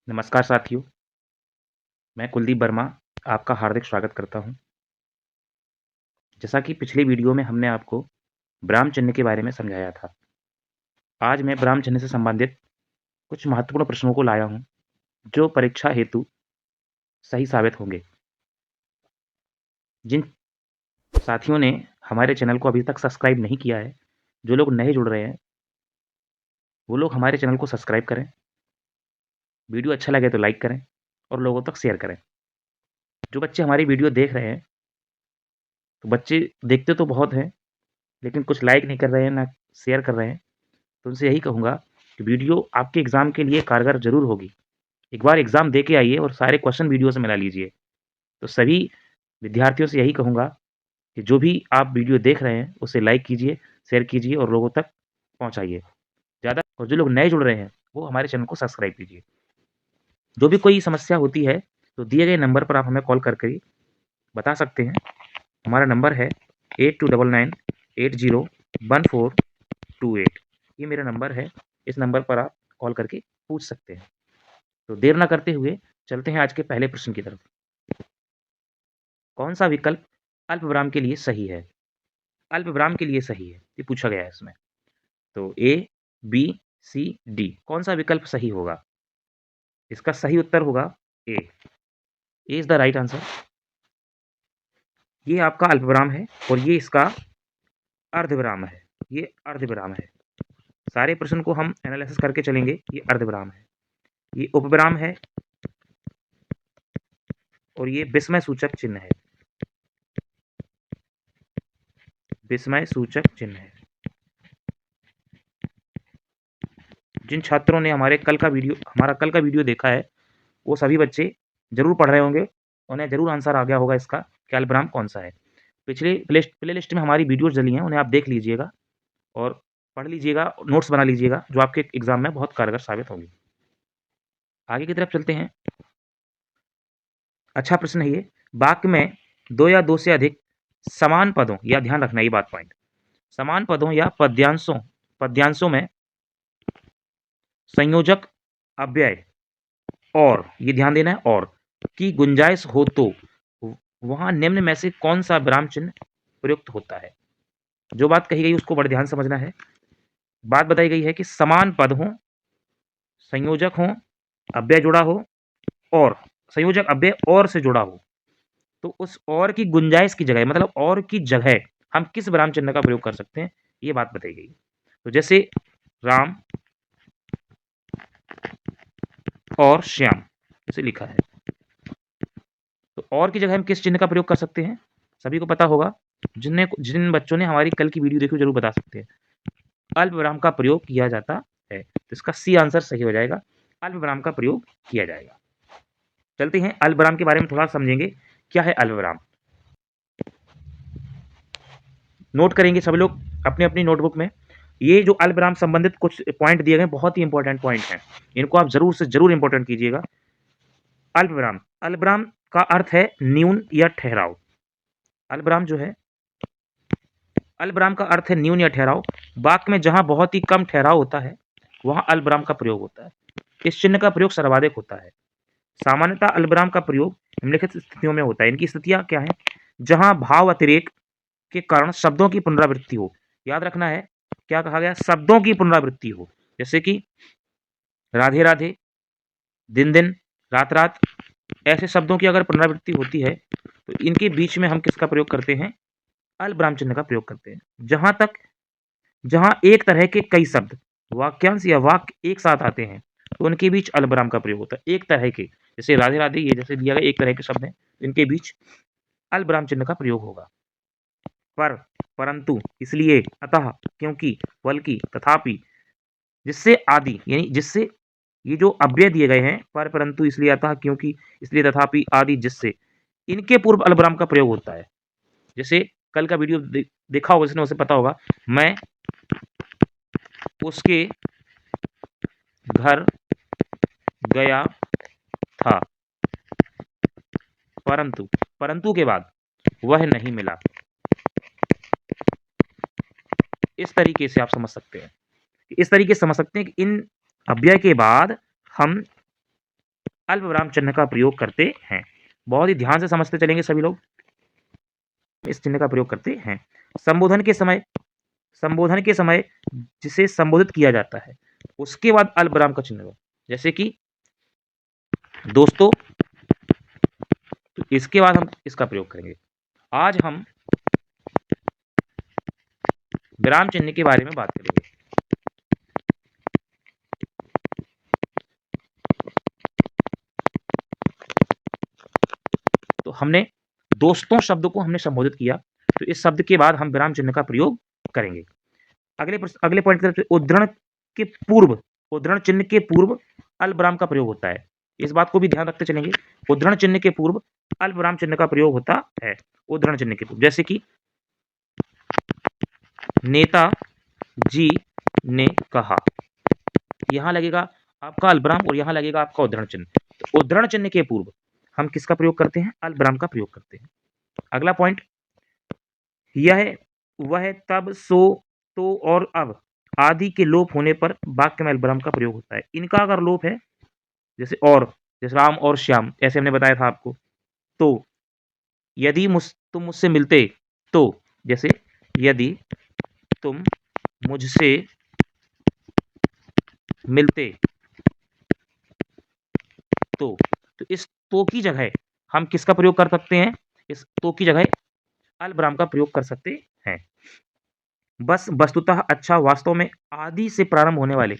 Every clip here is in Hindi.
नमस्कार साथियों, मैं कुलदीप वर्मा आपका हार्दिक स्वागत करता हूं। जैसा कि पिछले वीडियो में हमने आपको ब्राह्म चिह्न के बारे में समझाया था। आज मैं ब्राह्म चिह्न से संबंधित कुछ महत्वपूर्ण प्रश्नों को लाया हूं, जो परीक्षा हेतु सही साबित होंगे। जिन साथियों ने हमारे चैनल को अभी तक सब्सक्राइब नहीं किया है, जो लोग नए जुड़ रहे हैं, वो लोग हमारे चैनल को सब्सक्राइब करें, वीडियो अच्छा लगे तो लाइक करें और लोगों तक शेयर करें। जो बच्चे हमारी वीडियो देख रहे हैं, तो बच्चे देखते तो बहुत हैं, लेकिन कुछ लाइक नहीं कर रहे हैं, ना शेयर कर रहे हैं। तो उनसे यही कहूँगा कि वीडियो आपके एग्ज़ाम के लिए कारगर ज़रूर होगी। एक बार एग्ज़ाम दे के आइए और सारे क्वेश्चन वीडियो से मिला लीजिए। तो सभी विद्यार्थियों से यही कहूँगा कि जो भी आप वीडियो देख रहे हैं, उसे लाइक कीजिए, शेयर कीजिए और लोगों तक पहुँचाइए। ज़्यादा और जो लोग नए जुड़ रहे हैं, वो हमारे चैनल को सब्सक्राइब कीजिए। जो भी कोई समस्या होती है, तो दिए गए नंबर पर आप हमें कॉल करके बता सकते हैं। हमारा नंबर है 8299801428। ये मेरा नंबर है, इस नंबर पर आप कॉल करके पूछ सकते हैं। तो देर ना करते हुए चलते हैं आज के पहले प्रश्न की तरफ। कौन-सा विकल्प अल्पविराम के लिए सही है? अल्पविराम के लिए सही है, ये पूछा गया है इसमें। तो ए, बी, सी, डी कौन-सा विकल्प सही होगा? इसका सही उत्तर होगा A. A is the right answer. ये आपका अल्पविराम है और ये इसका अर्धविराम है। ये अर्धविराम है। सारे प्रश्न को हम एनालिसिस करके चलेंगे। ये अर्धविराम है, ये उपविराम है और ये विस्मय सूचक चिन्ह है। विस्मय सूचक चिन्ह है। जिन छात्रों ने हमारा कल का वीडियो देखा है, वो सभी बच्चे ज़रूर पढ़ रहे होंगे। उन्हें ज़रूर आंसर आ गया होगा इसका कि अल्पविराम कौन-सा है। पिछले प्लेलिस्ट में हमारी वीडियोज़ डली हैं, उन्हें आप देख लीजिएगा और पढ़ लीजिएगा, नोट्स बना लीजिएगा, जो आपके एग्ज़ाम में बहुत कारगर साबित होंगी। आगे की तरफ चलते हैं। अच्छा प्रश्न है ये। वाक्य में 2 या 2 से अधिक समान पदों, या ध्यान रखना ये बात पॉइंट, समान पदों या पद्यांशों में संयोजक अव्यय और, ये ध्यान देना है, और की गुंजाइश हो तो वहाँ निम्न में से कौन-सा विराम चिन्ह प्रयुक्त होता है? जो बात कही गई उसको बड़े ध्यान से समझना है। बात बताई गई है कि समान पद हों, संयोजक हों, अव्यय जुड़ा हो और संयोजक अव्यय और से जुड़ा हो, तो उस और की गुंजाइश की जगह, मतलब और की जगह हम किस विराम चिन्ह का प्रयोग कर सकते हैं, ये बात बताई गई। तो जैसे राम और श्याम जैसे लिखा है, तो और की जगह हम किस चिन्ह का प्रयोग कर सकते हैं? सभी को पता होगा। जिन बच्चों ने हमारी कल की वीडियो देखी, जरूर बता सकते हैं। अल्पविराम का प्रयोग किया जाता है, तो इसका सी आंसर सही हो जाएगा। अल्पविराम का प्रयोग किया जाएगा। चलते हैं अल्पविराम के बारे में थोड़ा समझेंगे। क्या है अल्पविराम? नोट करेंगे सभी लोग अपनी अपनी नोटबुक में। ये जो अल्पविराम संबंधित कुछ पॉइंट दिए गए, बहुत ही इंपॉर्टेंट पॉइंट हैं। इनको आप जरूर से जरूर इंपॉर्टेंट कीजिएगा। अल्पविराम, अल्पविराम का अर्थ है न्यून या ठहराव। अल्पविराम जो है, अल्पविराम का अर्थ है न्यून या ठहराव। वाक्य में जहां बहुत ही कम ठहराव होता है, वहां अल्पविराम का प्रयोग होता है। इस चिन्ह का प्रयोग सर्वाधिक होता है। सामान्यतः अल्पविराम का प्रयोग निम्नलिखित स्थितियों में होता है। इनकी स्थितियां क्या हैं? जहां भाव अतिरेक के कारण शब्दों की पुनरावृत्ति हो। याद रखना है, क्या कहा गया? शब्दों की पुनरावृत्ति हो। जैसे कि राधे राधे, दिन दिन, रात रात, ऐसे शब्दों की अगर पुनरावृत्ति होती है, तो इनके बीच में हम किसका प्रयोग करते हैं? अल्पविराम चिन्ह का प्रयोग करते हैं। जहां एक तरह के कई शब्द, वाक्यांश या वाक्य एक साथ आते हैं, तो उनके बीच अल्पविराम का प्रयोग होता है। एक तरह के, जैसे राधे राधे, ये जैसे दिया गया एक तरह के शब्द हैं, इनके बीच अल्पविराम चिन्ह का प्रयोग होगा। पर, परंतु, इसलिए, अतः, क्योंकि, बल्कि, तथापि, जिससे, आदि, यानी जिससे, ये जो अव्यय दिए गए हैं, पर, परंतु, इसलिए, अतः, क्योंकि, इसलिए, तथापि, आदि, जिससे, इनके पूर्व अल्पविराम का प्रयोग होता है। जैसे कल का वीडियो देखा होगा जिसने, उसे पता होगा, मैं उसके घर गया था, परंतु, परंतु के बाद वह नहीं मिला। इस तरीके से आप समझ सकते हैं, इस तरीके से समझ सकते हैं कि इन अव्यय के बाद हम अल्पविराम चिन्ह का प्रयोग करते हैं। बहुत ही ध्यान से समझते चलेंगे सभी लोग। इस चिन्ह का प्रयोग करते हैं। संबोधन के समय जिसे संबोधित किया जाता है उसके बाद अल्पविराम का चिन्ह हो, जैसे कि दोस्तों, तो इसके बाद हम इसका प्रयोग करेंगे। आज हम विराम चिन्ह के बारे में बात करेंगे। तो हमने दोस्तों शब्द को हमने संबोधित किया, तो इस शब्द के बाद हम विराम चिन्ह का प्रयोग करेंगे। अगले पॉइंट की तरफ, उद्धरण चिन्ह के पूर्व अल्पविराम का प्रयोग होता है। इस बात को भी ध्यान रखते चलेंगे। उद्धरण चिन्ह के पूर्व अल्पविराम चिन्ह का प्रयोग होता है। उद्धरण चिन्ह के पूर्व, जैसे कि नेता जी ने कहा, यहां लगेगा आपका अल्पविराम और यहां लगेगा आपका उद्धरण चिन्ह। तो उद्धरण चिन्ह के पूर्व हम किसका प्रयोग करते हैं? अल्पविराम का प्रयोग करते हैं। अगला पॉइंट यह वह तब सो तो और अब आदि के लोप होने पर वाक्य में अल्पविराम का प्रयोग होता है। इनका अगर लोप है, जैसे और, जैसे राम और श्याम, ऐसे हमने बताया था आपको। तो यदि तुम मुझसे मिलते तो, जैसे यदि तुम मुझसे मिलते तो इस तो की जगह हम किसका प्रयोग कर सकते हैं? इस तो की जगह अल्पविराम का प्रयोग कर सकते हैं। बस वस्तुतः अच्छा वास्तव में आदि से प्रारंभ होने वाले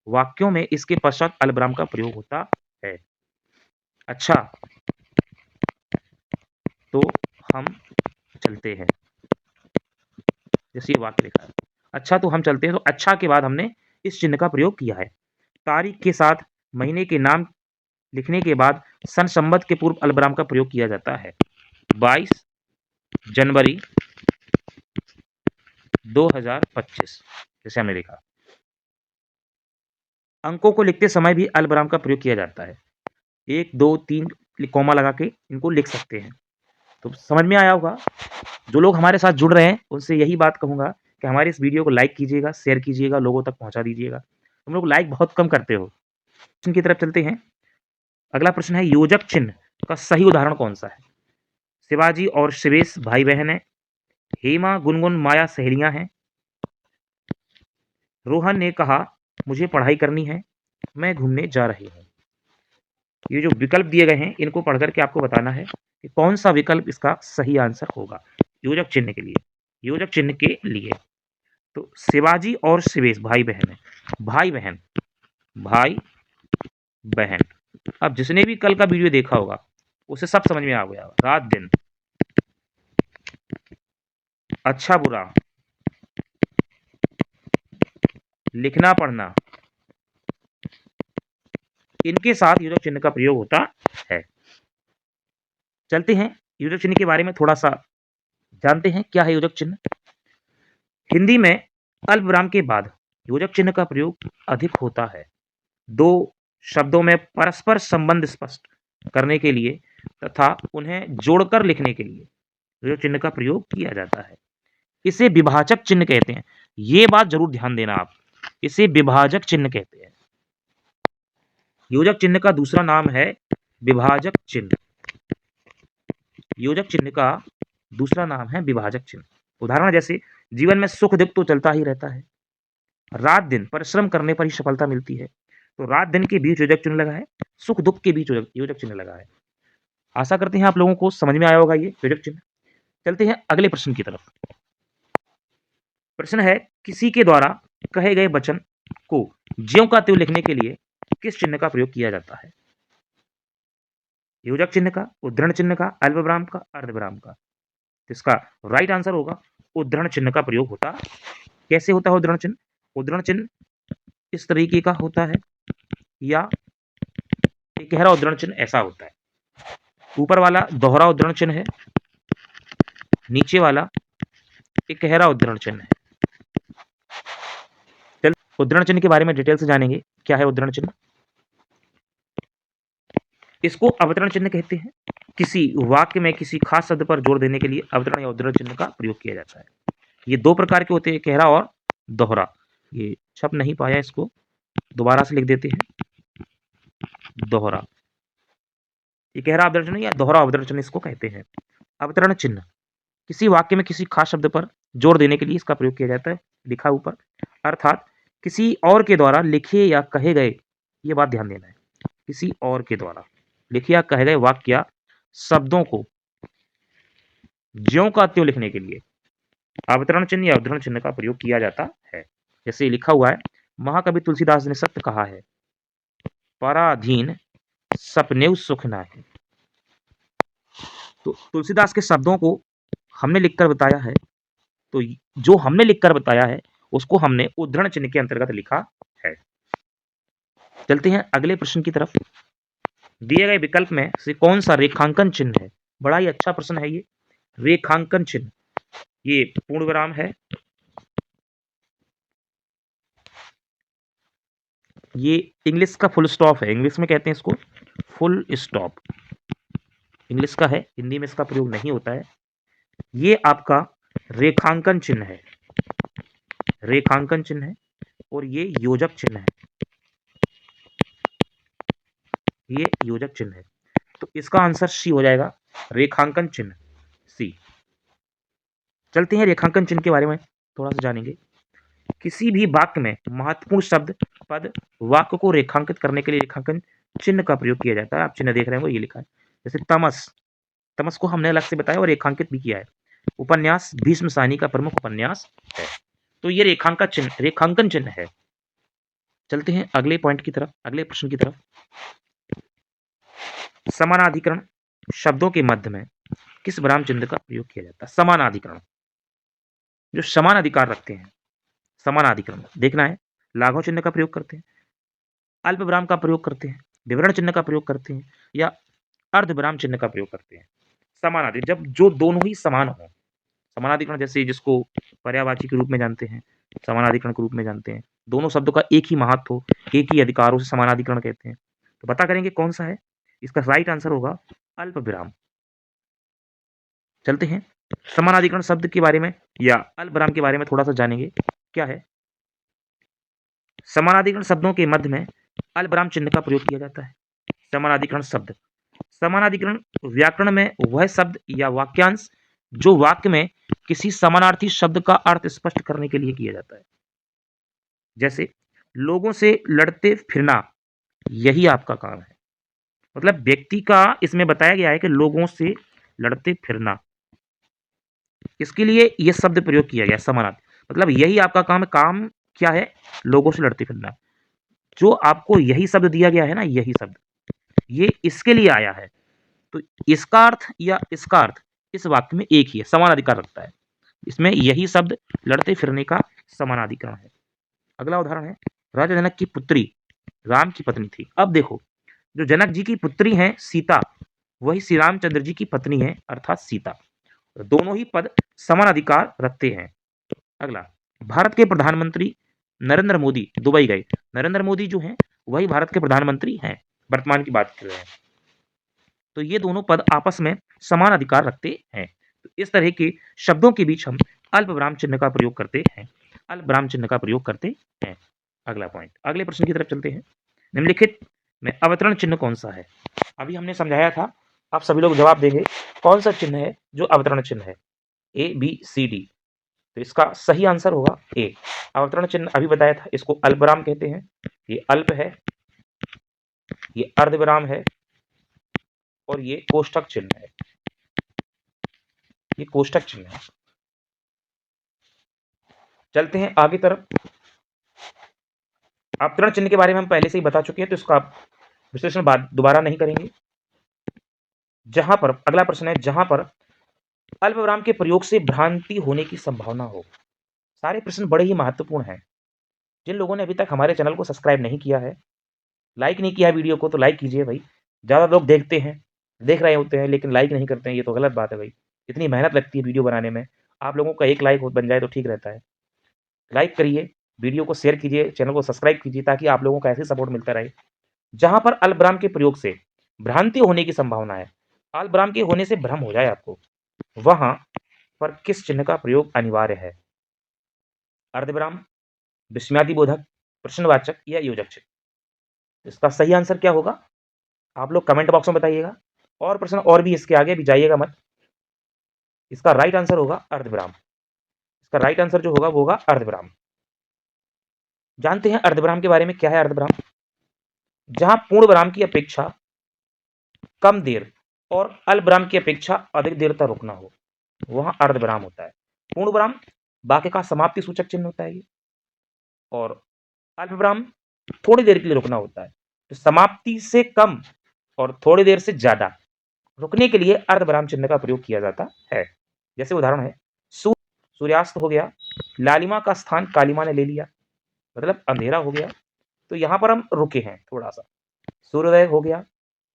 वाक्यों में इसके पश्चात अल्पविराम का प्रयोग होता है। अच्छा तो हम चलते हैं, जैसे ये वाक्य लिखा है, अच्छा तो हम चलते हैं, तो अच्छा के बाद हमने इस चिन्ह का प्रयोग किया है। तारीख के साथ महीने के नाम लिखने के बाद सन संवत के पूर्व अल्पविराम का प्रयोग किया जाता है। 22 जनवरी 2025, जैसे हमने लिखा। अंकों को लिखते समय भी अल्पविराम का प्रयोग किया जाता है। 1 2 3 कॉमा लगा के इनको लिख सकते हैं। तो समझ में आया होगा। जो लोग हमारे साथ जुड़ रहे हैं उनसे यही बात कहूंगा कि हमारे इस वीडियो को लाइक कीजिएगा, शेयर कीजिएगा, लोगों तक पहुंचा दीजिएगा। तुम लोग लाइक बहुत कम करते हो। प्रश्न की तरफ चलते हैं। अगला प्रश्न है, योजक चिन्ह का सही उदाहरण कौन सा है? शिवाजी और शिवेश भाई बहन है। हेमा गुनगुन माया सहेलियां हैं। रोहन ने कहा मुझे पढ़ाई करनी है, मैं घूमने जा रही हूँ। ये जो विकल्प दिए गए हैं इनको पढ़ करके आपको बताना है कि कौन सा विकल्प इसका सही आंसर होगा योजक चिन्ह के लिए। योजक चिन्ह के लिए तो शिवाजी और शिवेश भाई बहन है। भाई बहन, भाई बहन। अब जिसने भी कल का वीडियो देखा होगा उसे सब समझ में आ गया होगा। रात दिन, अच्छा बुरा, लिखना पढ़ना, इनके साथ योजक चिन्ह का प्रयोग होता है। चलते हैं योजक चिन्ह के बारे में थोड़ा सा जानते हैं। क्या है योजक चिन्ह? हिंदी में अल्पविराम के बाद योजक चिन्ह का प्रयोग अधिक होता है। दो शब्दों में परस्पर संबंध स्पष्ट करने के लिए तथा उन्हें जोड़कर लिखने के लिए योजक चिन्ह का प्रयोग किया जाता है। इसे विभाजक चिन्ह कहते हैं। ये बात जरूर ध्यान देना आप, इसे विभाजक चिन्ह कहते हैं। योजक चिन्ह का दूसरा नाम है विभाजक चिन्ह। योजक चिन्ह का दूसरा नाम है विभाजक चिन्ह। उदाहरण जैसे जीवन में सुख दुख तो चलता ही रहता है, रात दिन परिश्रम करने पर ही सफलता मिलती है। तो रात दिन के बीच योजक चिन्ह लगा है, सुख दुख के बीच योजक चिन्ह लगा है। आशा करते हैं आप लोगों को समझ में आया होगा ये योजक चिन्ह। चलते हैं अगले प्रश्न की तरफ। प्रश्न है, किसी के द्वारा कहे गए वचन को ज्यों का त्यों लिखने के लिए किस चिन्ह का प्रयोग किया जाता है? योजक चिन्ह का, उद्धरण चिन्ह का, अल्पविराम का, अर्धविराम का? इसका राइट आंसर होगा उद्धरण चिन्ह का प्रयोग होता। कैसे होता है उद्धरण चिन्ह? उद्धरण चिन्ह इस तरीके का होता है, या एक गहरा उद्धरण चिन्ह ऐसा होता है। ऊपर वाला दोहरा उद्धरण चिन्ह है, नीचे वाला एक गहरा उद्धरण चिन्ह है। चल उद्धरण चिन्ह के बारे में डिटेल से जानेंगे। क्या है उद्धरण चिन्ह? इसको अवतरण चिन्ह कहते हैं। किसी वाक्य में किसी खास शब्द पर जोर देने के लिए अवतरण या उद्धरण चिन्ह का प्रयोग किया जाता है। ये दो प्रकार के होते हैं, गहरा और दोहरा। ये छप नहीं पाया, इसको दोबारा से लिख देते हैं, दोहरा। ये गहरा अवतरण चिन्ह या दोहरा अवतरण चिन्ह इसको कहते हैं। अवतरण चिन्ह किसी वाक्य में किसी खास शब्द पर जोर देने के लिए इसका प्रयोग किया जाता है, लिखा ऊपर, अर्थात किसी और के द्वारा लिखे या कहे गए, ये बात ध्यान देना है, किसी और के द्वारा लिखे या कहे गए वाक्य या शब्दों को ज्यों का त्यों लिखने के लिए अवतरण चिन्ह या अवतरण चिन्ह का प्रयोग किया जाता है। जैसे लिखा हुआ है, महाकवि तुलसीदास ने सत्य कहा है, पराधीन सपनेऊ सुख नाहि। तो तुलसीदास के शब्दों को हमने लिखकर बताया है, तो जो हमने लिखकर बताया है उसको हमने उद्धरण चिन्ह के अंतर्गत लिखा है। चलते हैं अगले प्रश्न की तरफ। दिए गए विकल्प में से कौन सा रेखांकन चिन्ह है? बड़ा ही अच्छा प्रश्न है ये। रेखांकन चिन्ह, ये पूर्ण विराम है, ये इंग्लिश का फुल स्टॉप है, इंग्लिश में कहते हैं इसको फुल स्टॉप, इंग्लिश का है, हिंदी में इसका प्रयोग नहीं होता है। ये आपका रेखांकन चिन्ह है, रेखांकन चिन्ह है, और ये योजक चिन्ह है, ये योजक चिन्ह है। तो इसका आंसर सी हो जाएगा, रेखांकन चिन्ह, सी। चलते हैं रेखांकन चिन्ह के बारे में थोड़ा सा जानेंगे। किसी भी वाक्य में महत्वपूर्ण शब्द, पद, वाक्य को रेखांकित करने के लिए रेखांकन चिन्ह का प्रयोग किया जाता है। आप चिन्ह देख रहे हैं, ये लिखा है, जैसे तमस, तमस को हमने अलग से बताया और रेखांकित भी किया है। उपन्यास भीष्म साहनी का प्रमुख उपन्यास है, तो ये रेखांकन चिन्ह, रेखांकन चिन्ह है। चलते हैं अगले पॉइंट की तरफ, अगले प्रश्न की तरफ। समानाधिकरण शब्दों के मध्य में किस विराम चिन्ह का प्रयोग किया जाता है? समानाधिकरण, जो समान अधिकार रखते हैं, समानाधिकरण देखना है, लाघव चिन्ह का प्रयोग करते हैं, अल्प विराम का प्रयोग करते हैं, विवरण चिन्ह का प्रयोग करते हैं, या अर्ध विराम चिन्ह का प्रयोग करते हैं। समानाधिकरण जब जो दोनों ही समान हो, समानाधिकरण जैसे जिसको पर्यायवाची के रूप में जानते हैं, समानाधिकरण के रूप में जानते हैं, दोनों शब्दों का एक ही महत्व हो, एक ही अधिकार हो, उसे समानाधिकरण कहते हैं। तो पता करेंगे कौन सा है, इसका राइट आंसर होगा अल्प विराम। चलते हैं समानाधिकरण शब्द के बारे में या अल्प विराम के बारे में थोड़ा सा जानेंगे, क्या है। समानाधिकरण शब्दों के मध्य में अल्प विराम चिन्ह का प्रयोग किया जाता है। समानाधिकरण शब्द, समानाधिकरण व्याकरण में वह शब्द या वाक्यांश जो वाक्य में किसी समानार्थी शब्द का अर्थ स्पष्ट करने के लिए किया जाता है। जैसे लोगों से लड़ते फिरना, यही आपका काम है, मतलब व्यक्ति का इसमें बताया गया है कि लोगों से लड़ते फिरना, इसके लिए यह शब्द प्रयोग किया गया समानार्थी, मतलब यही आपका काम है। काम क्या है? लोगों से लड़ते फिरना। जो आपको यही शब्द दिया गया है ना, यही शब्द, ये इसके लिए आया है, तो इसका अर्थ या इसका अर्थ इस वाक्य में एक ही है, समान अधिकार रखता है। इसमें यही शब्द लड़ते फिरने का समानाधिकरण है। अगला उदाहरण है, राजा जनक की पुत्री राम की पत्नी थी। अब देखो, जो जनक जी की पुत्री हैं सीता, वही श्री रामचंद्र जी की पत्नी है, अर्थात सीता। दोनों ही पद समान अधिकार रखते हैं। अगला, भारत के प्रधानमंत्री नरेंद्र मोदी दुबई गए। नरेंद्र मोदी जो हैं वही भारत के प्रधानमंत्री हैं, वर्तमान की बात कर रहे हैं। तो ये दोनों पद आपस में समान अधिकार रखते हैं। तो इस तरह के शब्दों के बीच हम अल्प विराम चिन्ह का प्रयोग करते हैं, अल्प विराम चिन्ह का प्रयोग करते हैं। अगला पॉइंट, अगले प्रश्न की तरफ चलते हैं। निम्नलिखित में अवतरण चिन्ह कौन सा है? अभी हमने समझाया था, आप सभी लोग जवाब देंगे कौन सा चिन्ह है जो अवतरण चिन्ह है, ए बी सी डी। तो इसका सही आंसर होगा ए। अवतरण चिन्ह अभी बताया था, इसको अल्पविराम कहते हैं। ये अल्प है, ये अर्धविराम है, और ये कोष्ठक चिन्ह है, ये कोष्ठक चिन्ह है। चलते हैं आगे तरफ। अवतरण चिन्ह के बारे में हम पहले से ही बता चुके हैं, तो इसका विश्लेषण दोबारा नहीं करेंगे। जहां पर अगला प्रश्न है, जहां पर अल्पविराम के प्रयोग से भ्रांति होने की संभावना हो। सारे प्रश्न बड़े ही महत्वपूर्ण हैं। जिन लोगों ने अभी तक हमारे चैनल को सब्सक्राइब नहीं किया है, लाइक नहीं किया वीडियो को, तो लाइक कीजिए भाई। ज़्यादा लोग देखते हैं, देख रहे होते हैं, लेकिन लाइक नहीं करते हैं, ये तो गलत बात है भाई। इतनी मेहनत लगती है वीडियो बनाने में, आप लोगों का एक लाइक बन जाए तो ठीक रहता है। लाइक करिए, वीडियो को शेयर कीजिए, चैनल को सब्सक्राइब कीजिए, ताकि आप लोगों का ऐसे सपोर्ट मिलता रहे। जहां पर अल्पविराम के प्रयोग से भ्रांति होने की संभावना है, अल्पविराम के होने से भ्रम हो जाए आपको, वहां पर किस चिन्ह का प्रयोग अनिवार्य है? अर्धविराम, विस्मयादिबोधक, प्रश्नवाचक या योजक चिन्ह? इसका सही आंसर क्या होगा? आप लोग कमेंट बॉक्स में बताइएगा। और प्रश्न और भी इसके आगे, अभी जाइएगा मत। इसका राइट आंसर होगा अर्धविराम। इसका राइट आंसर जो होगा वो होगा अर्धविराम। जानते हैं अर्धविराम के बारे में, क्या है अर्धविराम? जहां पूर्ण विराम की अपेक्षा कम देर और अल्पविराम की अपेक्षा अधिक देर तक रुकना हो, वहां अर्धविराम होता है। पूर्ण विराम वाक्य का समाप्ति सूचक चिन्ह होता है ये, और अल्पविराम थोड़ी देर के लिए रुकना होता है। तो समाप्ति से कम और थोड़ी देर से ज्यादा रुकने के लिए अर्धविराम चिन्ह का प्रयोग किया जाता है। जैसे उदाहरण है, सूर्यास्त हो गया, लालिमा का स्थान कालिमा ने ले लिया, मतलब अंधेरा हो गया, तो यहां पर हम रुके हैं थोड़ा सा। सूर्योदय हो गया,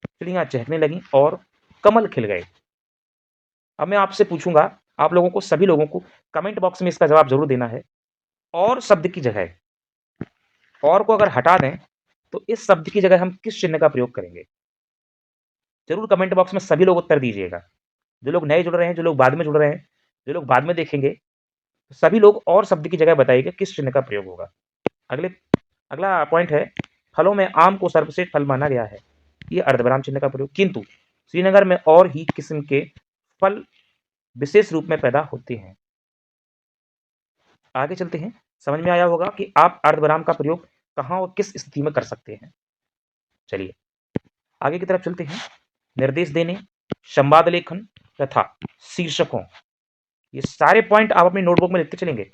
चिड़ियां चहकने लगी और कमल खिल गए। अब मैं आपसे पूछूंगा, आप लोगों को, सभी लोगों को कमेंट बॉक्स में इसका जवाब जरूर देना है। और शब्द की जगह, और को अगर हटा दें तो इस शब्द की जगह हम किस चिन्ह का प्रयोग करेंगे? जरूर कमेंट बॉक्स में सभी लोग उत्तर दीजिएगा। जो लोग नए जुड़ रहे हैं, जो लोग बाद में जुड़ रहे हैं, जो लोग बाद में देखेंगे, सभी लोग और शब्द की जगह बताइएगा किस चिन्ह का प्रयोग होगा। अगला पॉइंट है, फलों में आम को सर्वश्रेष्ठ फल माना गया है, ये अर्धविराम चिन्ह का प्रयोग। किंतु श्रीनगर में और ही किस्म के फल विशेष रूप में पैदा होते हैं। आगे चलते हैं, समझ में आया होगा कि आप अर्धविराम का प्रयोग कहां और किस स्थिति में कर सकते हैं। चलिए आगे की तरफ चलते हैं। निर्देश देने, संवाद लेखन तथा शीर्षकों, ये सारे पॉइंट आप अपनी नोटबुक में लिखते चलेंगे।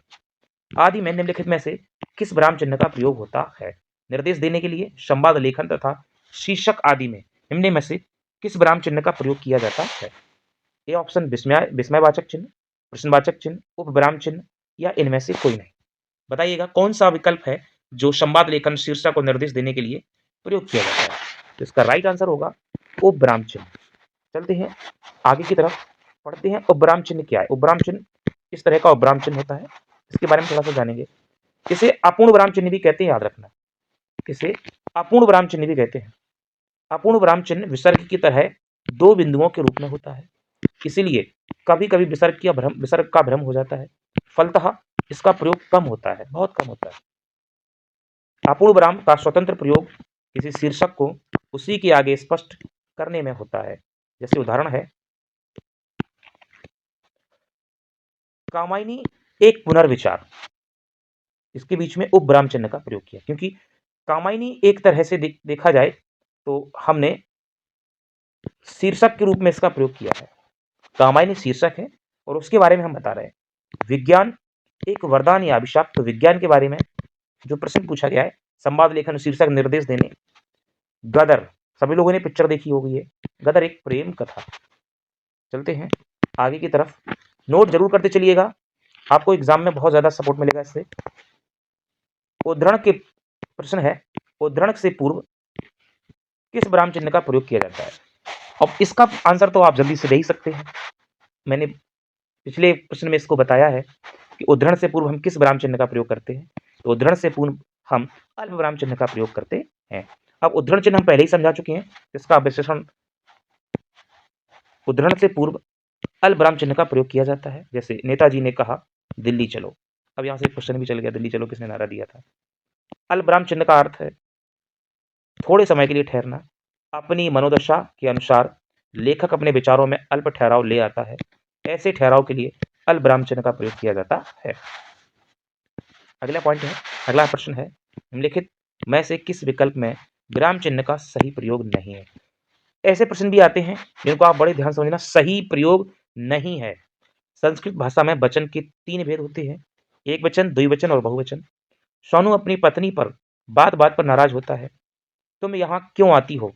आदि में निम्नलिखित में से किस विराम चिन्ह का प्रयोग होता है? निर्देश देने के लिए, संवाद लेखन तथा शीर्षक आदि में निम्न में से किस विराम चिन्ह का प्रयोग किया जाता है? ए ऑप्शन विस्मयवाचक चिन्ह, प्रश्नवाचक चिन्ह, उपविराम चिन्ह, या इनमें से कोई नहीं। बताइएगा कौन सा विकल्प है जो संवाद लेखन, शीर्षक और निर्देश देने के लिए प्रयोग किया जाता है? तो इसका राइट आंसर होगा उपविराम चिन्ह। चलते हैं आगे की तरफ, पढ़ते हैं उपविराम चिन्ह क्या है। उपविराम चिन्ह इस तरह का उपविराम चिन्ह होता है, इसके बारे में थोड़ा सा जानेंगे। इसे अपूर्ण विराम चिन्ह भी कहते हैं, याद रखना, इसे अपूर्ण विराम चिन्ह भी कहते हैं। अपूर्ण विराम चिन्ह विसर्ग की तरह दो बिंदुओं के रूप में होता है, इसीलिए कभी कभी विसर्ग का भ्रम हो जाता है। फलतः इसका प्रयोग कम होता है, बहुत कम होता है। अपूर्ण विराम का स्वतंत्र प्रयोग किसी शीर्षक को उसी के आगे स्पष्ट करने में होता है। जैसे उदाहरण है, कामायनी एक पुनर्विचार, इसके बीच में उपविराम चिन्ह का प्रयोग किया, क्योंकि कामायनी एक तरह से देखा जाए तो हमने शीर्षक के रूप में इसका प्रयोग किया है। कामायनी शीर्षक है और उसके बारे में हम बता रहे हैं। विज्ञान एक वरदान या अभिशाप, तो विज्ञान के बारे में जो प्रश्न पूछा गया है, संवाद लेखन, शीर्षक, निर्देश देने। गदर, सभी लोगों ने पिक्चर देखी होगी, है गदर एक प्रेम कथा। चलते हैं आगे की तरफ, नोट जरूर करते चलिएगा, आपको एग्जाम में बहुत ज्यादा सपोर्ट मिलेगा इससे। उद्धरण के प्रश्न है, उद्धरण से पूर्व किस विराम चिन्ह का प्रयोग किया जाता है? अब इसका आंसर तो आप जल्दी से दे ही सकते हैं। मैंने पिछले प्रश्न में इसको बताया है कि उद्धरण से पूर्व हम किस विराम चिन्ह का प्रयोग करते हैं। तो उद्धरण से पूर्व हम अल्प विराम चिन्ह का प्रयोग करते हैं। अब उद्धरण चिन्ह हम पहले ही समझा चुके हैं, इसका विश्लेषण। उद्धरण से पूर्व अल्प विराम चिन्ह का प्रयोग किया जाता है। जैसे नेताजी ने कहा दिल्ली चलो, अब यहां से एक क्वेश्चन भी चल गया, दिल्ली चलो किसने नारा दिया था? अल्प विराम चिन्ह का अर्थ है थोड़े समय के लिए ठहरना। अपनी मनोदशा के अनुसार लेखक अपने विचारों में अल्प ठहराव ले आता है, ऐसे ठहराव के लिए अल्प विराम चिन्ह का प्रयोग किया जाता है। अगला पॉइंट है, अगला प्रश्न है, निम्नलिखित में से किस विकल्प में विराम चिन्ह का सही प्रयोग नहीं है? ऐसे प्रश्न भी आते हैं जिनको आप बड़े ध्यान से समझना, सही प्रयोग नहीं है। संस्कृत भाषा में वचन के 3 भेद होते हैं, एक वचन, द्विवचन और बहुवचन। सोनू अपनी पत्नी पर बात बात पर नाराज होता है, तुम यहाँ क्यों आती हो?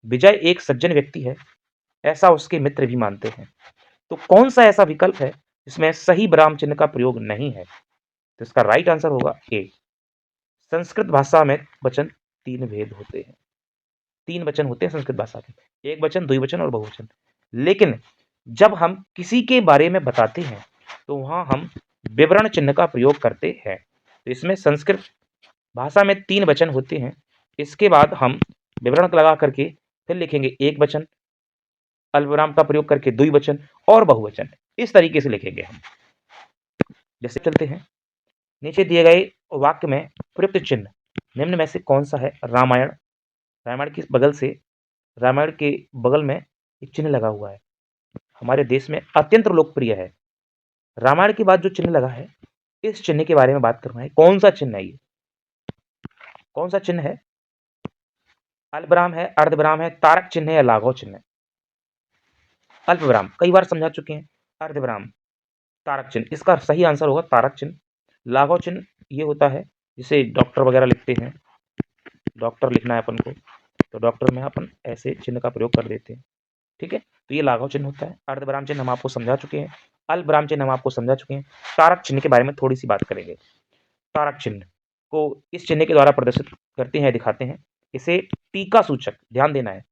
विजय एक सज्जन व्यक्ति है, ऐसा उसके मित्र भी मानते हैं। तो कौन सा ऐसा विकल्प है जिसमें सही विराम चिन्ह का प्रयोग नहीं है? तो इसका राइट आंसर होगा ए। संस्कृत भाषा में वचन 3 भेद होते हैं, 3 वचन होते हैं संस्कृत भाषा में, एक वचन, द्विवचन और बहुवचन। लेकिन जब हम किसी के बारे में बताते हैं तो वहां हम विवरण चिन्ह का प्रयोग करते हैं। तो इसमें संस्कृत भाषा में 3 वचन होते हैं, इसके बाद हम विवरण लगा करके फिर लिखेंगे एक वचन, अल्पविराम का प्रयोग करके द्विवचन और बहुवचन, इस तरीके से लिखेंगे हम। जैसे चलते हैं, नीचे दिए गए वाक्य में प्रयुक्त चिन्ह निम्न में से कौन सा है? रामायण, रामायण के बगल में एक चिन्ह लगा हुआ है, हमारे देश में अत्यंत लोकप्रिय है। रामायण के बाद जो चिन्ह लगा है, इस चिन्ह के बारे में बात करना है। कौन सा चिन्ह है ये? कौन सा चिन्ह है? अल्पविराम है, अर्धविराम है, तारक चिन्ह है या लाघव चिन्ह है? अल्पविराम कई बार समझा चुके हैं। अर्धविराम, तारक चिन्ह, इसका सही आंसर होगा तारक चिन्ह। लाघव चिन्ह ये होता है जिसे डॉक्टर वगैरह लिखते हैं, डॉक्टर लिखना है अपन को, तो डॉक्टर में अपन ऐसे चिन्ह का प्रयोग कर देते हैं। ठीक है, तो ये लाघव चिन्ह होता है। अर्धविराम चिन्ह हम आपको समझा चुके हैं, अल्पविराम चिन्ह हम आपको समझा चुके हैं। तारक चिन्ह के बारे में थोड़ी सी बात करेंगे। तारक चिन्ह को इस चिन्ह के द्वारा प्रदर्शित करते हैं, दिखाते हैं। इसे टीका सूचक, ध्यान देना है,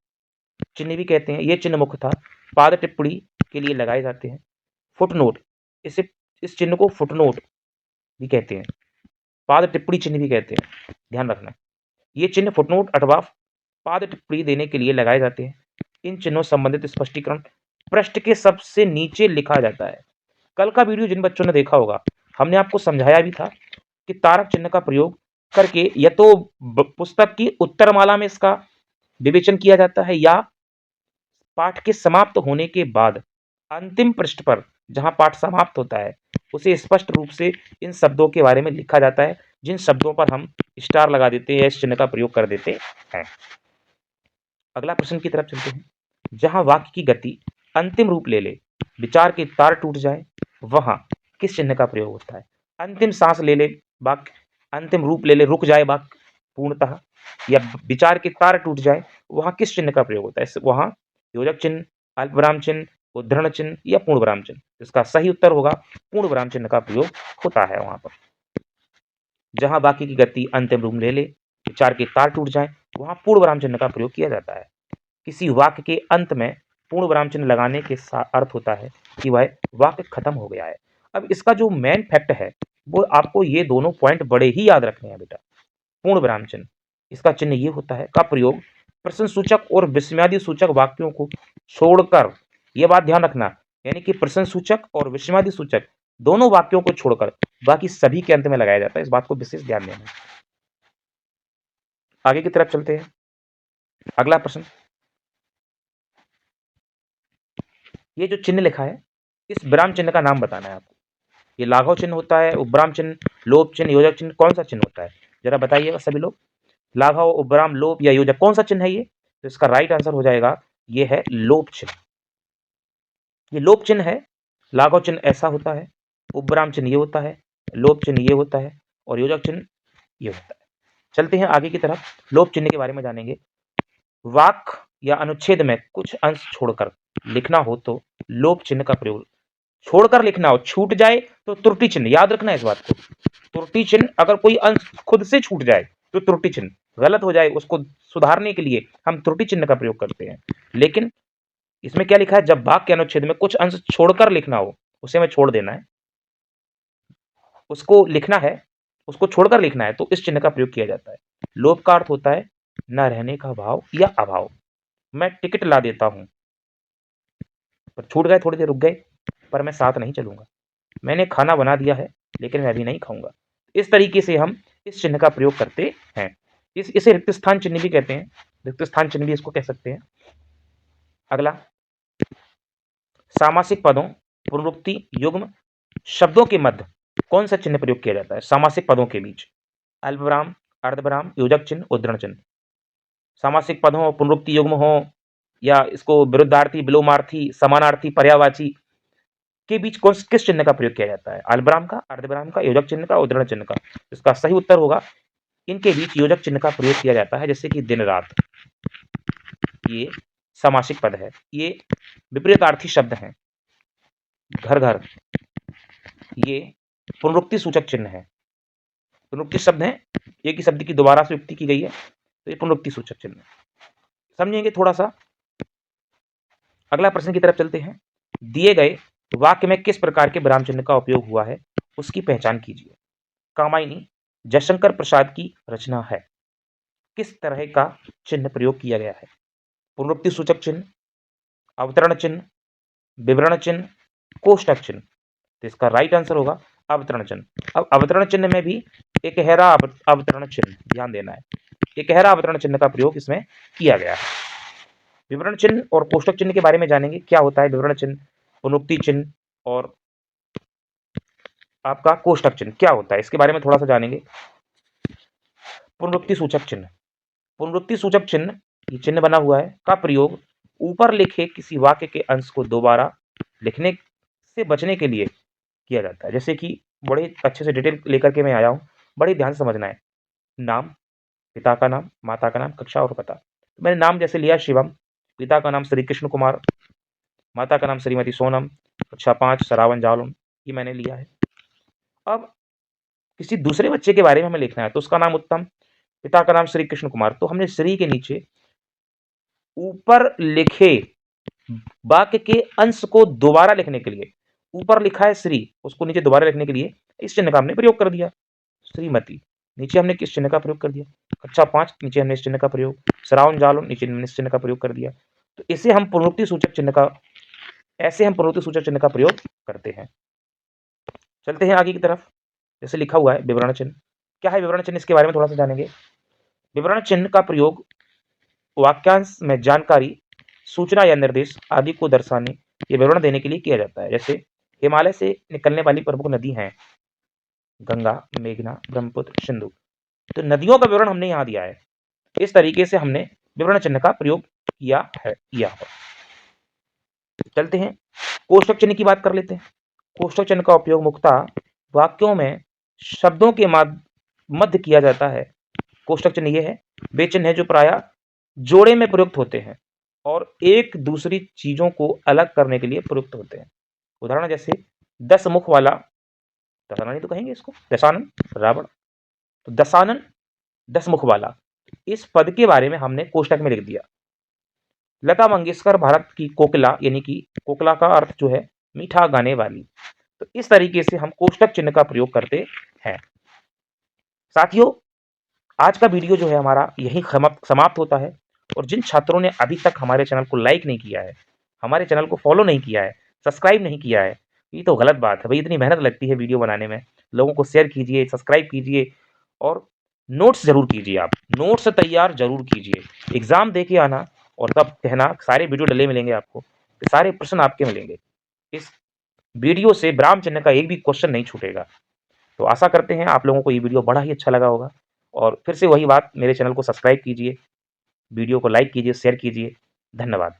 चिन्ह भी कहते हैं। ये चिन्ह मुख्यतः पाद टिप्पणी के लिए लगाए जाते हैं। फुटनोट, इसे इस चिन्ह को फुटनोट भी कहते हैं, पाद टिप्पणी चिन्ह भी कहते हैं, ध्यान रखना। ये चिन्ह फुटनोट अथवा पाद टिप्पणी देने के लिए लगाए जाते हैं। इन चिन्हों संबंधित स्पष्टीकरण पृष्ठ के सबसे नीचे लिखा जाता है। कल का वीडियो जिन बच्चों ने देखा होगा, हमने आपको समझाया भी था कि तारक चिन्ह का प्रयोग करके या तो पुस्तक की उत्तरमाला में इसका विवेचन किया जाता है, या पाठ के समाप्त होने के बाद अंतिम पृष्ठ पर जहां पाठ समाप्त होता है, उसे स्पष्ट रूप से इन शब्दों के बारे में लिखा जाता है, जिन शब्दों पर हम स्टार लगा देते हैं या इस चिन्ह का प्रयोग कर देते हैं। अगला प्रश्न की तरफ चलते हैं। जहां वाक्य की गति अंतिम रूप ले ले, विचार के तार टूट जाए, वहां किस चिन्ह का प्रयोग होता है? अंतिम सांस ले ले वाक्य, अंतिम रूप ले ले, रुक जाए वाक्य पूर्णतः, या विचार के तार टूट जाए, वहां किस चिन्ह का प्रयोग होता है? वहां योजक चिन्ह, अल्पविराम चिन्ह, उद्धरण चिन्ह या पूर्ण विराम चिन्ह? इसका सही उत्तर होगा पूर्ण विराम चिन्ह का प्रयोग होता है वहां पर। जहां वाक्य की गति अंतिम रूप ले ले, विचार के तार टूट जाए, वहां पूर्ण विराम चिन्ह का प्रयोग किया जाता है। किसी वाक्य के अंत में पूर्ण विराम चिन्ह लगाने के अर्थ होता है कि वह वाक्य खत्म हो गया है। अब इसका जो मेन फैक्ट है, वो आपको ये दोनों पॉइंट बड़े ही याद रखने हैं बेटा। पूर्ण विराम चिन्ह, इसका चिन्ह ये होता है का प्रयोग प्रश्न सूचक और विस्मयादि सूचक वाक्यों को छोड़कर, यह बात ध्यान रखना, यानी कि प्रश्न सूचक और विस्मयादि सूचक दोनों वाक्यों को छोड़कर बाकी सभी के अंत में लगाया जाता है। इस बात को विशेष ध्यान देना। आगे की तरफ चलते हैं। अगला प्रश्न, ये जो चिन्ह लिखा है, इस विराम चिन्ह का नाम बताना है आपको। ये लाघव चिन्ह होता है, उपविराम चिन्ह, लोप चिन्ह, योजक चिन्ह, कौन सा चिन्ह होता है? जरा बताइएगा सभी लोग। लाघव, उपविराम, लोप या योजक, कौन सा चिन्ह है ये? तो इसका राइट आंसर हो जाएगा, ये है लोप चिन्ह। ये लोप चिन्ह है। लाघव चिन्ह ऐसा होता है, उपविराम चिन्ह ये होता है, लोप चिन्ह ये होता है और योजक चिन्ह ये होता है। चलते हैं आगे की तरफ, लोप चिन्ह के बारे में जानेंगे। वाक्य या अनुच्छेद में कुछ अंश छोड़कर लिखना हो तो लोप चिन्ह का प्रयोग, छोड़कर लिखना हो, छूट जाए तो त्रुटि चिन्ह, याद रखना इस बात को। त्रुटि चिन्ह, अगर कोई अंश खुद से छूट जाए तो त्रुटि चिन्ह, गलत हो जाए उसको सुधारने के लिए हम त्रुटि चिन्ह का प्रयोग करते हैं। लेकिन इसमें क्या लिखा है, जब वाक्य अनुच्छेद में कुछ अंश छोड़कर लिखना हो, उसे हमें छोड़ देना है, उसको लिखना है, उसको छोड़कर लिखना है, तो इस चिन्ह का प्रयोग किया जाता है। लोप का अर्थ होता है न रहने का भाव या अभाव। मैं टिकट ला देता हूं, पर छूट गए, थोड़ी देर रुक गए, पर मैं साथ नहीं चलूंगा। मैंने खाना बना दिया है, लेकिन मैं अभी नहीं खाऊंगा। इस तरीके से हम इस चिन्ह का प्रयोग करते हैं। इसे रिक्त स्थान चिन्ह भी कहते हैं, रिक्त स्थान चिन्ह भी इसको कह सकते हैं। अगला, सामासिक पदों, पुनरुक्ति, युग्म शब्दों के मध्य कौन सा चिन्ह प्रयोग किया जाता है? सामासिक पदों के बीच अल्पविराम, अर्धविराम, योजक चिन्ह, उद्धरण चिन्ह। सामासिक पद हो, पुनरुक्ति युग्म हो, या इसको विरुद्धार्थी, विलोमार्थी, समानार्थी, पर्यायवाची के बीच किस चिन्ह का प्रयोग किया जाता है? अल्पविराम का, अर्धविराम का, योजक चिन्ह का, उद्धरण चिन्ह का? इसका सही उत्तर होगा, इनके बीच योजक चिन्ह का प्रयोग किया जाता है। जैसे कि दिन रात, ये सामासिक पद है, ये विपरीतार्थी शब्द हैं। घर घर, ये पुनरुक्ति सूचक चिन्ह है, पुनरुक्ति शब्द है, एक ही शब्द की दोबारा से युक्ति की गई है, तो ये पुनरुक्ति सूचक चिन्ह है। समझेंगे थोड़ा सा। अगला प्रश्न की तरफ चलते हैं। दिए गए वाक्य में किस प्रकार के विराम चिन्ह का उपयोग हुआ है, उसकी पहचान कीजिए। कामायनी जयशंकर प्रसाद की रचना है, किस तरह का चिन्ह प्रयोग किया गया है? पुनरुक्ति सूचक चिन्ह, अवतरण चिन्ह, विवरण चिन्ह, कोष्टक चिन्ह? तो इसका राइट आंसर होगा अवतरण चिन्ह। अब अवतरण चिन्ह में भी एक गहरा अवतरण चिन्ह, ध्यान देना है, एक गहरा अवतरण चिन्ह का प्रयोग इसमें किया गया है। विवरण चिन्ह और कोष्ठक चिन्ह के बारे में जानेंगे। क्या होता है विवरण चिन्ह, पुनरुक्ति चिन्ह और आपका कोष्ठक चिन्ह क्या होता है, इसके बारे में थोड़ा-सा जानेंगे। पुनरुक्ति सूचक चिन्ह, पुनरुक्ति सूचक चिन्ह, ये चिन्ह बना हुआ है, का प्रयोग ऊपर लिखे किसी वाक्य के अंश को दोबारा लिखने से बचने के लिए किया जाता है। जैसे कि बड़े अच्छे से डिटेल लेकर के मैं आया हूँ, बड़े ध्यान से समझना है। नाम, पिता का नाम, माता का नाम, कक्षा और पता। तो मैंने नाम जैसे लिया शिवम, पिता का नाम श्री कृष्ण कुमार, माता का नाम श्रीमती सोनम, कक्षा 5 सरावन जालम, ये मैंने लिया है। अब किसी दूसरे बच्चे के बारे में हमें लिखना है, तो उसका नाम उत्तम, पिता का नाम श्री कृष्ण कुमार, तो हमने श्री के नीचे ऊपर लिखे वाक्य के अंश को दोबारा लिखने के लिए, ऊपर लिखा है श्री, उसको नीचे दोबारा लिखने के लिए इस चिन्ह का हमने प्रयोग कर दिया। श्रीमती, नीचे हमने किस चिन्ह का प्रयोग कर दिया, कक्षा 5, नीचे हमने इस चिन्ह का प्रयोग, श्रावण जालो, नीचे हमने इस चिन्ह का प्रयोग कर दिया। तो इसे हम पुनरुक्ति सूचक चिन्ह का, ऐसे हम पुनरुक्ति सूचक चिन्ह का प्रयोग करते हैं। चलते हैं आगे की तरफ। जैसे लिखा हुआ है विवरण चिन्ह, क्या है विवरण चिन्ह, इसके बारे में थोड़ा सा जानेंगे। विवरण चिन्ह का प्रयोग वाक्यांश में जानकारी, सूचना या निर्देश आदि को दर्शाने या विवरण देने के लिए किया जाता है। जैसे हिमालय से निकलने वाली प्रमुख नदी हैं गंगा, मेघना, ब्रह्मपुत्र, सिंधु, तो नदियों का विवरण हमने यहाँ दिया है। इस तरीके से हमने विवरण चिन्ह का प्रयोग किया है। चलते हैं कोष्ठक चिन्ह की बात कर लेते हैं। कोष्ठक चिन्ह का उपयोग मुख्यतः वाक्यों में शब्दों के मध्य किया जाता है। कोष्ठक चिन्ह ये है, वे चिन्ह है जो प्रायः जोड़े में प्रयुक्त होते हैं और एक दूसरी चीजों को अलग करने के लिए प्रयुक्त होते हैं। उदाहरण जैसे 10 मुख वाला, दशानन ही तो कहेंगे इसको, दशानन रावण, तो दशानन 10 मुख वाला, इस पद के बारे में हमने कोष्ठक में लिख दिया। लता मंगेशकर भारत की कोकिला, यानी कि कोकिला का अर्थ जो है मीठा गाने वाली। तो इस तरीके से हम कोष्ठक चिन्ह का प्रयोग करते हैं। साथियों, आज का वीडियो जो है हमारा यही समाप्त होता है। और जिन छात्रों ने अभी तक हमारे चैनल को लाइक नहीं किया है, हमारे चैनल को फॉलो नहीं किया है, सब्सक्राइब नहीं किया है, ये तो गलत बात है भाई। इतनी मेहनत लगती है वीडियो बनाने में, लोगों को शेयर कीजिए, सब्सक्राइब कीजिए और नोट्स जरूर कीजिए। आप नोट्स तैयार जरूर कीजिए, एग्जाम दे के आना और तब कहना सारे वीडियो डले मिलेंगे आपको, सारे प्रश्न आपके मिलेंगे। इस वीडियो से ब्राह्म चिन्ह का एक भी क्वेश्चन नहीं छूटेगा। तो आशा करते हैं आप लोगों को ये वीडियो बड़ा ही अच्छा लगा होगा। और फिर से वही बात, मेरे चैनल को सब्सक्राइब कीजिए, वीडियो को लाइक कीजिए, शेयर कीजिए। धन्यवाद।